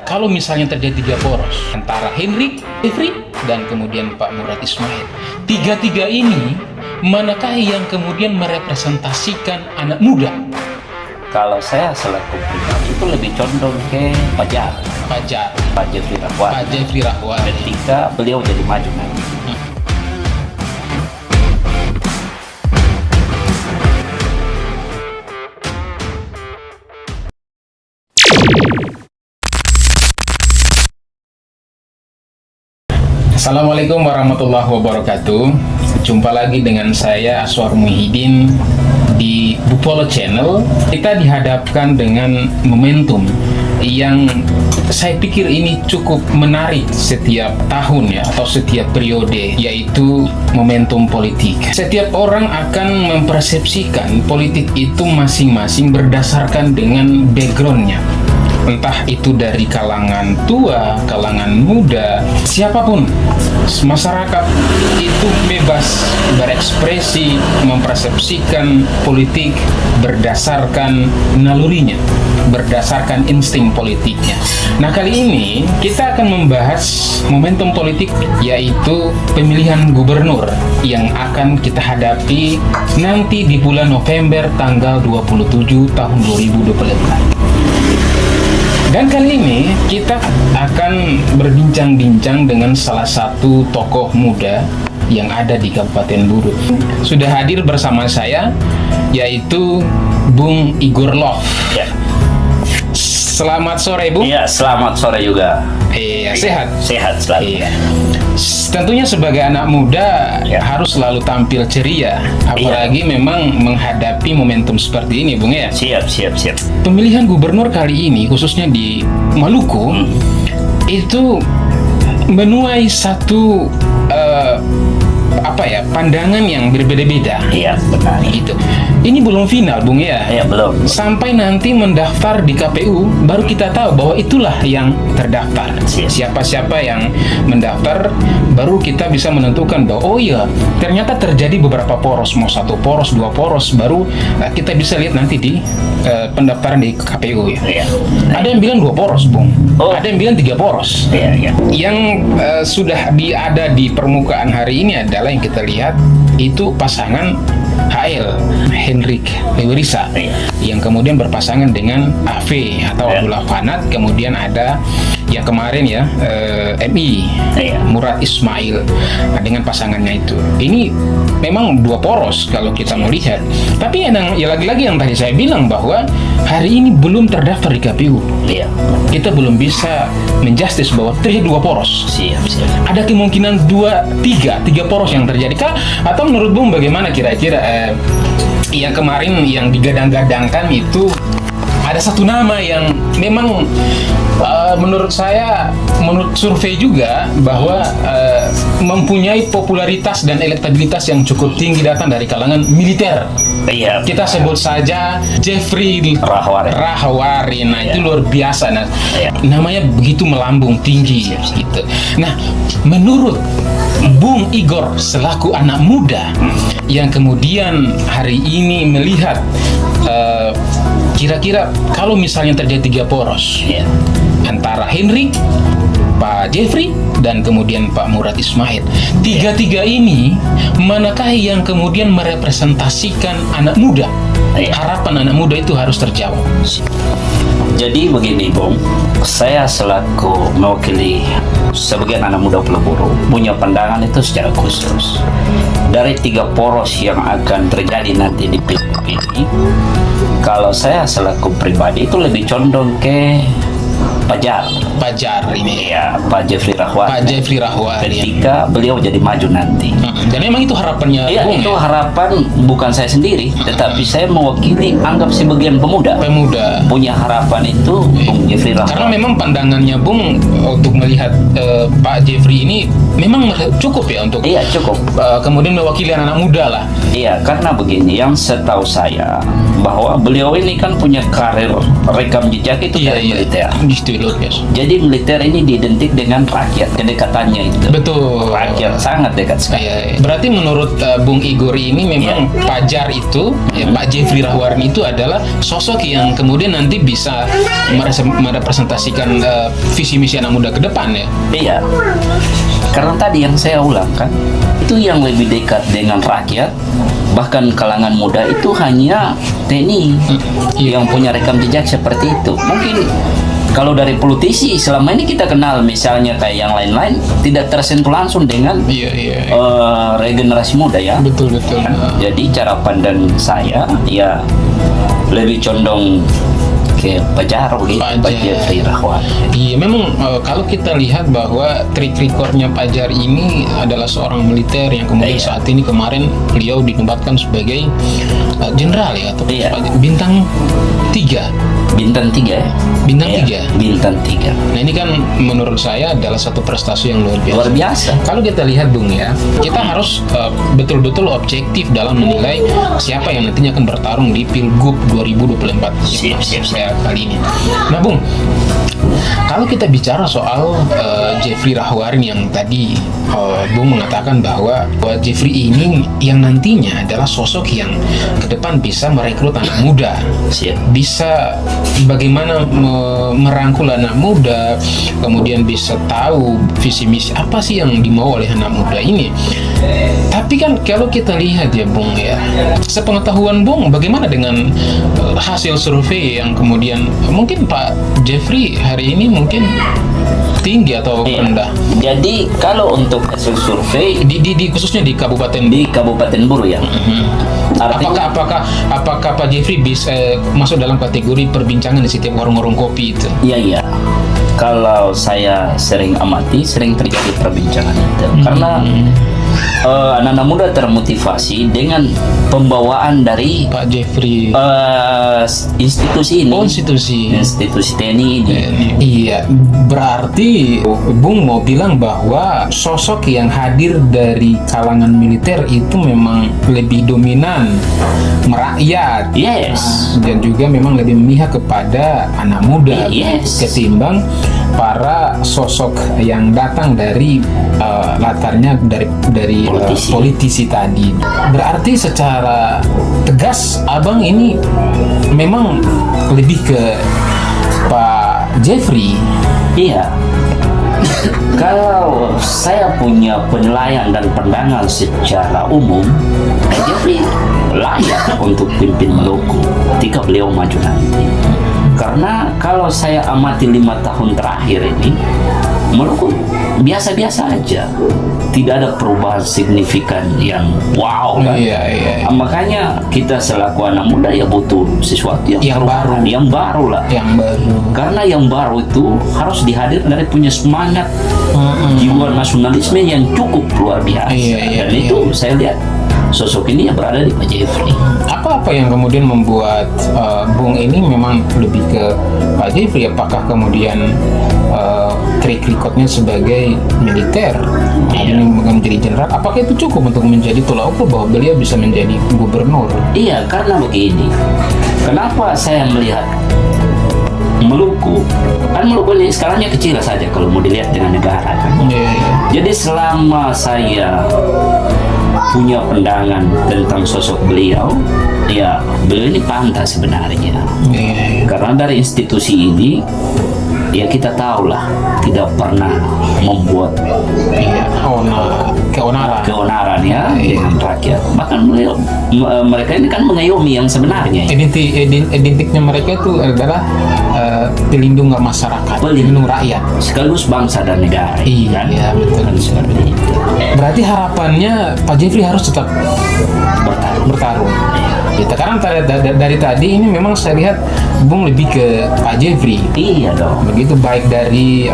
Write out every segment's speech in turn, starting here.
kalau misalnya terjadi tiga poros antara Hendrik, Jeffrey, dan kemudian Pak Murad Ismail. Tiga-tiga ini, manakah yang kemudian merepresentasikan anak muda? Kalau saya selaku pribadi itu lebih condong ke Fajar, Pak Jeffrey Rahwani. Pak Jeffrey Rahwani. Ketika beliau jadi maju nanti. Assalamualaikum warahmatullahi wabarakatuh. Jumpa lagi dengan saya Aswar Muhyiddin di Bupolo Channel. Kita dihadapkan dengan momentum yang saya pikir ini cukup menarik setiap tahun ya, atau setiap periode, yaitu momentum politik. Setiap orang akan mempersepsikan politik itu masing-masing berdasarkan dengan backgroundnya. Entah itu dari kalangan tua, kalangan muda, siapapun, masyarakat itu bebas berekspresi, mempersepsikan politik berdasarkan nalurinya, berdasarkan insting politiknya. Nah, kali ini kita akan membahas momentum politik, yaitu pemilihan gubernur yang akan kita hadapi nanti di bulan November tanggal 27 tahun 2024. Dan kali ini kita akan berbincang-bincang dengan salah satu tokoh muda yang ada di Kabupaten Buru. Sudah hadir bersama saya, yaitu Bung Igor Love. Ya. Selamat sore, Bung. Iya, selamat sore juga. Iya, sehat. Sehat selalu. Iya. Tentunya sebagai anak muda Ya. harus selalu tampil ceria, apalagi memang menghadapi momentum seperti ini, Bung ya. Siap. Pemilihan gubernur kali ini, khususnya di Maluku, itu menuai satu pandangan yang berbeda-beda. Iya, benar. Gitu. Ini belum final, Bung ya. Iya, belum. Sampai nanti mendaftar di KPU, baru kita tahu bahwa itulah yang terdaftar. Siap. Siapa-siapa yang mendaftar, baru kita bisa menentukan bahwa oh iya, ternyata terjadi beberapa poros, mau satu poros, dua poros, baru kita bisa lihat nanti di pendaftaran di KPU ya. Iya. Ada yang bilang dua poros, Bung. Oh. Ada yang bilang tiga poros. Iya. Yang sudah ada di permukaan hari ini adalah yang kita lihat itu pasangan HL Hendrik Lewerisa, Iya. yang kemudian berpasangan dengan AV atau Iya. Abdullah Fanat. Kemudian ada yang kemarin ya MI Iya. Murad Ismail dengan pasangannya itu. Ini memang dua poros kalau kita melihat. Tapi ya lagi-lagi yang tadi saya bilang bahwa hari ini belum terdaftar di KPU. Iya. Kita belum bisa menjustis bahwa terjadi dua poros. Siap. Ada kemungkinan tiga poros yang terjadi kah? Atau menurut Bung bagaimana kira-kira yang kemarin yang digadang-gadangkan itu ada satu nama yang memang menurut saya, menurut survei juga, bahwa mempunyai popularitas dan elektabilitas yang cukup tinggi datang dari kalangan militer. Iya. Kita sebut saja Jeffrey Rahwani. Nah, itu luar biasa. Nah, Iya. namanya begitu melambung tinggi gitu. Nah, menurut Bung Igor selaku anak muda yang kemudian hari ini melihat kira-kira kalau misalnya terjadi tiga poros Iya. antara Hendrik, Pak Jeffrey, dan kemudian Pak Murad Ismail. Tiga-tiga ini, manakah yang kemudian merepresentasikan anak muda? Iya. Harapan anak muda itu harus terjawab. Jadi begini, Bung, saya selaku mewakili sebagian anak muda Pulau Buru punya pandangan itu secara khusus. Dari tiga poros yang akan terjadi nanti di pilgub ini, kalau saya selaku pribadi itu lebih condong ke Fajar ini. Iya, Pak Jeffrey Rahwani. Pak Jeffrey Rahwani. Ketika beliau jadi maju nanti. Dan memang itu harapannya Iya, Bung itu ya? harapan bukan saya sendiri, tetapi saya mewakili anggap sebagian pemuda. Punya harapan itu Bung Jeffrey Rahwani. Karena memang pandangannya Bung untuk melihat Pak Jeffrey ini memang cukup ya untuk Iya, cukup. kemudian mewakili anak muda lah. Iya, karena begini, yang setahu saya bahwa beliau ini kan punya karir rekam jejak itu dari militer. Gitu loh. yes. Jadi militer ini diidentik dengan rakyat, kedekatannya itu. Betul. Rakyat sangat dekat sekali. Iya, iya. Berarti menurut Bung Igor ini memang Pajar itu, ya, Pak Jeffrey Rahwarni itu adalah sosok yang kemudian nanti bisa merepresentasikan visi misi anak muda ke depan ya. Iya. Karena tadi yang saya ulang kan, itu yang lebih dekat dengan rakyat, bahkan kalangan muda itu hanya TNI yang punya rekam jejak seperti itu. Mungkin kalau dari politisi selama ini kita kenal misalnya kayak yang lain-lain tidak tersentuh langsung dengan Iya, iya. regenerasi muda ya. Betul, betul. Jadi cara pandang saya ya lebih condong ke Pajar gitu, Pajar. Pak Jeffrey Rahwarni. Iya, memang kalau kita lihat bahwa track recordnya Pajar ini adalah seorang militer yang kemudian Iya. saat ini kemarin beliau dinobatkan sebagai jenderal ya, atau Iya. bintang 3. Bintang 3 ya? Bintang Iya, 3. Bintang 3. Nah ini kan menurut saya adalah satu prestasi yang luar biasa. Luar biasa. Kalau kita lihat Bung ya, kita harus betul-betul objektif dalam menilai siapa yang nantinya akan bertarung di Pilgub 2024 Siap, siap, siap. kali ini. Nah Bung, kalau kita bicara soal Jeffrey Rahwarni yang tadi Bung mengatakan bahwa Jeffrey ini yang nantinya adalah sosok yang ke depan bisa merekrut anak muda, Siap. bisa bagaimana merangkul anak muda, kemudian bisa tahu visi misi apa sih yang dimau oleh anak muda ini. Tapi kan kalau kita lihat ya Bung ya, sepengetahuan Bung bagaimana dengan hasil survei yang kemudian mungkin Pak Jeffrey hari ini mungkin tinggi atau Iya. rendah Jadi kalau untuk hasil survei di khususnya di Kabupaten di Kabupaten Buru ya, artinya apakah Pak Jeffrey bisa masuk dalam kategori perbincangan di setiap warung-warung kopi itu? iya. Kalau saya sering amati, sering terjadi perbincangan itu. Karena anak-anak muda termotivasi dengan pembawaan dari Pak Jeffrey institusi ini. Oh, institusi TNI ini. Iya, berarti Bung mau bilang bahwa sosok yang hadir dari kalangan militer itu memang lebih dominan merakyat. Yes. Dan juga memang lebih memihak kepada anak muda Yes. ketimbang para sosok yang datang dari latarnya dari Politisi. politisi tadi. Berarti secara tegas abang ini memang lebih ke Pak Jeffrey. Iya. Kalau saya punya penilaian dan pandangan secara umum, Pak Jeffrey layak untuk pimpin Maluku ketika beliau maju nanti. Karena kalau saya amati 5 tahun terakhir ini, Maluku biasa-biasa aja, tidak ada perubahan signifikan yang wow kan. Iya. Makanya kita selaku anak muda ya butuh sesuatu Yang perubahan, baru. yang baru lah. Yang baru. Karena yang baru itu harus dihadir dari punya semangat jiwa nasionalisme yang cukup luar biasa. Iya, Dan itu saya lihat sosok ini yang berada di Pak Jeffrey. Apa yang kemudian membuat Bung ini memang lebih ke Pak Jeffrey? Apakah kemudian track recordnya sebagai militer, ini menjadi jenderal? Apakah itu cukup untuk menjadi tolak ukur bahwa beliau bisa menjadi gubernur? Iya, karena begini. Kenapa saya melihat Maluku? Kan Maluku ini skalanya kecil saja kalau mau dilihat dengan negara kan. Iya. Jadi selama saya punya pandangan tentang sosok beliau, ya beliau ini pantas sebenarnya. Iya. Karena dari institusi ini, ya kita tahulah tidak pernah membuat keonaran ya dengan rakyat. Bahkan beliau, mereka ini kan mengayomi yang sebenarnya. Identiknya mereka itu adalah pelindung masyarakat, pelindung rakyat, Sekaligus bangsa dan negara. Iya, kan? betul. Kan seperti itu. Berarti harapannya Pak Jeffrey harus tetap bertarung. Kita karena dari tadi ini memang saya lihat Bung lebih ke Pak Jeffrey. Iya dong. Begitu baik dari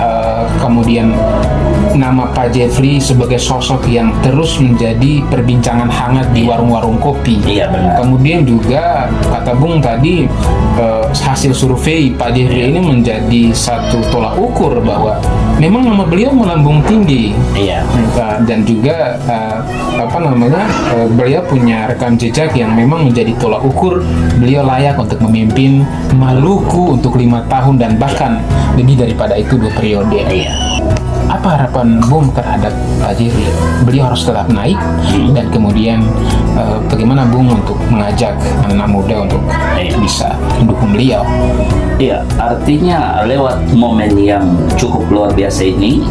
kemudian nama Pak Jeffrey sebagai sosok yang terus menjadi perbincangan hangat di warung-warung kopi. Iya, benar. Kemudian juga kata Bung tadi, hasil survei Pak Jeffrey ini menjadi satu tolak ukur bahwa memang nama beliau melambung tinggi. Iya. Dan juga beliau punya rekam jejak yang memang menjadi tolak ukur beliau layak untuk memimpin Maluku untuk 5 tahun dan bahkan lebih daripada itu 2 periode. Iya. Apa harapan Bung terhadap Pak Jeffrey? Beliau harus tetap naik dan kemudian bagaimana Bung untuk mengajak anak-anak muda untuk bisa mendukung beliau? Iya, artinya lewat momen yang cukup luar biasa ini,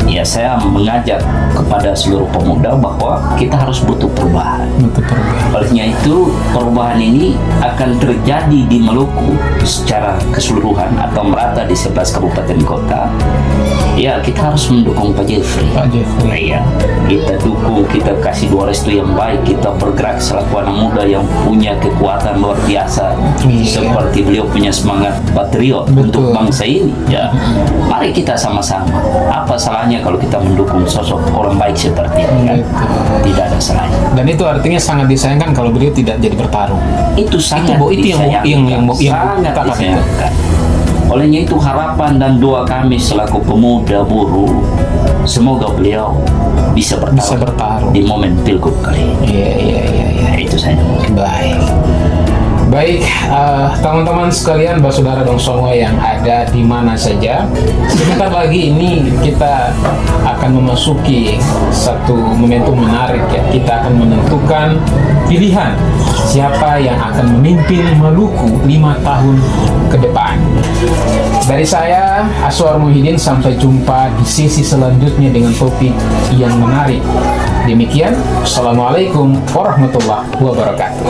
ya saya mengajak kepada seluruh pemuda bahwa kita harus butuh perubahan. Untuk perubahan. Olehnya itu, perubahan ini akan terjadi di Maluku secara keseluruhan atau merata di 11 kabupaten kota. Ya, kita harus mendukung Pak Jeffrey. Pak Jeffrey. Iya, kita dukung, kita kasih doa restu yang baik, kita bergerak selaku anak muda yang punya kekuatan luar biasa. Iya. Seperti beliau punya semangat patriot Betul. untuk bangsa ini. Ya, mari kita sama-sama. Apa salahnya kalau kita mendukung sosok orang baik seperti ini? Kan? Betul. Tidak ada salahnya. Dan itu artinya sangat disayangkan kalau beliau tidak jadi bertarung. Itu sangat itu yang sangat utama itu. disayangkan. Olehnya itu harapan dan doa kami selaku pemuda buruh, semoga beliau bisa bertarung di momen pilgub kali ini. Iya. Itu saja. Baik, teman-teman sekalian, saudara dan semua yang ada di mana saja, sebentar lagi ini kita akan memasuki satu momentum menarik ya. Kita akan menentukan pilihan siapa yang akan memimpin Maluku 5 tahun ke depan. Dari saya, Aswar Muhyiddin, sampai jumpa di sesi selanjutnya dengan topik yang menarik. Demikian, Assalamualaikum warahmatullahi wabarakatuh.